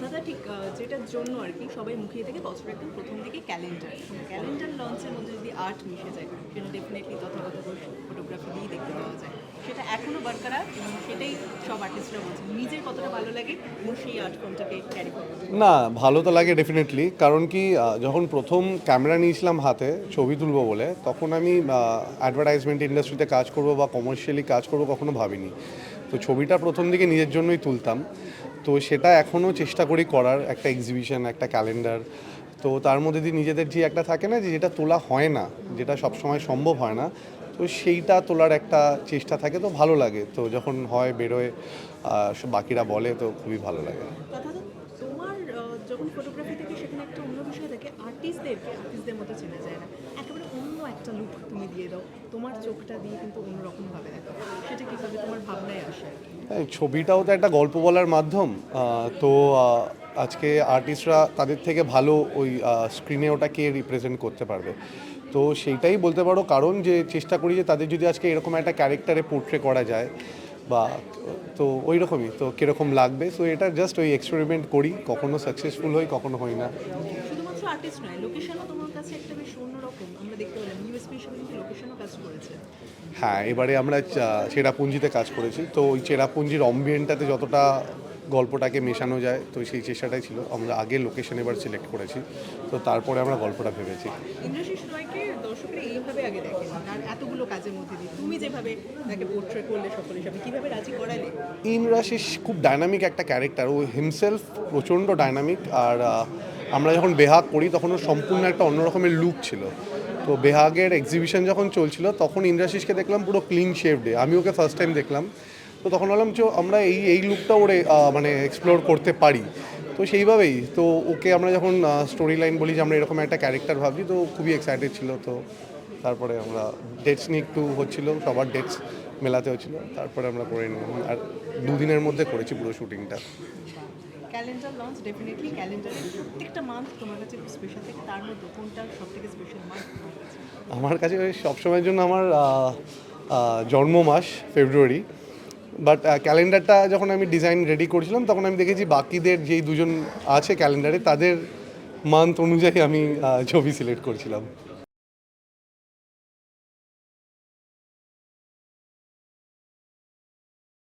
কথাটা ঠিক যেটার জন্য আর কি সবাই মুখিয়ে থেকে বছর একদম প্রথম দিকে ক্যালেন্ডার লঞ্চের মধ্যে যদি আর্ট মিশে যায় সেটা ডেফিনেটলি তথাগত ফটোগ্রাফি দিয়েই দেখতে পাওয়া যায়। সেটা এখনও বরকরার এবং সেটাই সব আর্টিস্টরা বলছেন। নিজের কতটা ভালো লাগে এবং সেই আর্ট ফর্মটাকে ক্যারি করতে। না, ভালো তো লাগে ডেফিনেটলি। কারণ কি যখন প্রথম ক্যামেরা নিয়েছিলাম হাতে ছবি তুলবো বলে, তখন আমি অ্যাডভার্টাইজমেন্ট ইন্ডাস্ট্রিতে কাজ করব বা কমার্শিয়ালি কাজ করব কখনো ভাবিনি। তো ছবিটা প্রথম দিকে নিজের জন্যই তুলতাম। তো সেটা এখনও চেষ্টা করি করার, একটা এক্সিবিশন, একটা ক্যালেন্ডার। তো তার মধ্যে দিয়ে নিজেদের যে একটা থাকে না, যে যেটা তোলা হয় না, যেটা সবসময় সম্ভব হয় না, তো সেইটা তোলার একটা চেষ্টা থাকে, তো ভালো লাগে। তো যখন হয়, বেরোয়, বাকিরা বলে, তো খুবই ভালো লাগে। অর্থাৎ তোমার যখন ফটোগ্রাফি থেকে সেখানে একটা অন্য বিষয় থাকে, আর্টিস্টদের মতো চেনা যায় না, একেবারে অন্য একটা লুক তুমি দিয়ে দাও, তোমার চোখটা দিয়ে কিন্তু অন্যরকমভাবে দেখো। সেটা কীভাবে তোমার ভাবনায় আসে? হ্যাঁ, ছবিটাও তো একটা গল্প বলার মাধ্যম। তো আজকে আর্টিস্টরা তাদের থেকে ভালো ওই স্ক্রিনে ওটাকে রিপ্রেজেন্ট করতে পারবে। তো সেইটাই বলতে পারো কারণ, যে চেষ্টা করি যে তাদের যদি আজকে এরকম একটা ক্যারেক্টারে পোর্ট্রে করা যায় বা, তো ওই রকমই তো কীরকম লাগবে। সো এটা জাস্ট ওই এক্সপেরিমেন্ট করি, কখনো সাকসেসফুল হই, কখনো হই না। শুধুমাত্র আর্টিস্ট নয়, লোকেশনও তোমার কাছে একটা বেশ অন্যরকম আমরা দেখতে পেলাম। ইউএসপি হিসেবে কিন্তু লোকেশনও কাজ করেছে। হ্যাঁ, এবারে আমরা চেরাপুঞ্জিতে কাজ করেছি। তো ওই চেরাপুঞ্জির অম্বিয়েন্টটাতে যতটা গল্পটাকে মেশানো যায়, তো সেই চেষ্টাটাই ছিল। আমরা আগে লোকেশন এবার সিলেক্ট করেছি, তো তারপরে আমরা গল্পটা ভেবেছি। ইন্দ্রাশিস রয়কে দর্শকরা এইভাবে আগে দেখেন, আর এতগুলো কাজের মধ্যে দিয়ে তুমি যেভাবে তাকে পোর্ট্রে করলে সকলের সামনে, কীভাবে রাজি করালে? ইন্দ্রাশিস খুব ডাইনামিক একটা ক্যারেক্টার, ও হিমসেলফ প্রচণ্ড ডাইনামিক। আর আমরা যখন বেহাগ করি তখন ওর সম্পূর্ণ একটা অন্য রকমের লুক ছিল। তো বেহাগের এক্সিবিশন যখন চলছিল তখন ইন্দ্রাশিসকে দেখলাম পুরো ক্লিন শেভডে, আমি ওকে ফার্স্ট টাইম দেখলাম। তো তখন বললাম যে আমরা এই লুকটা ওরে মানে এক্সপ্লোর করতে পারি। তো সেইভাবেই তো ওকে আমরা যখন স্টোরি লাইন বলি যে আমরা এরকম একটা ক্যারেক্টার ভাবছি, তো খুবই এক্সাইটেড ছিল। তো তারপরে আমরা ডেটস নিয়ে একটু হচ্ছিল, সবার ডেটস মেলাতে হচ্ছিলো, তারপরে আমরা করে নিলাম। আর দুদিনের মধ্যে করেছি পুরো শুটিংটা। ক্যালেন্ডার লঞ্চ ডেফিনেটলি ক্যালেন্ডারের প্রত্যেকটা মান্থ তোমার কাছে স্পেশাল থেকে, তার মধ্যে কোনটা সব থেকে স্পেশাল মান্থ তোমার কাছে? আমার কাছে সবসময়ের জন্য আমার জন্ম মাস ফেব্রুয়ারি। বাট ক্যালেন্ডারটা যখন আমি ডিজাইন রেডি করছিলাম তখন আমি দেখেছি বাকিদের যেই দুজন আছে ক্যালেন্ডারে, তাদের মান্থ অনুযায়ী আমি ছবি সিলেক্ট করছিলাম।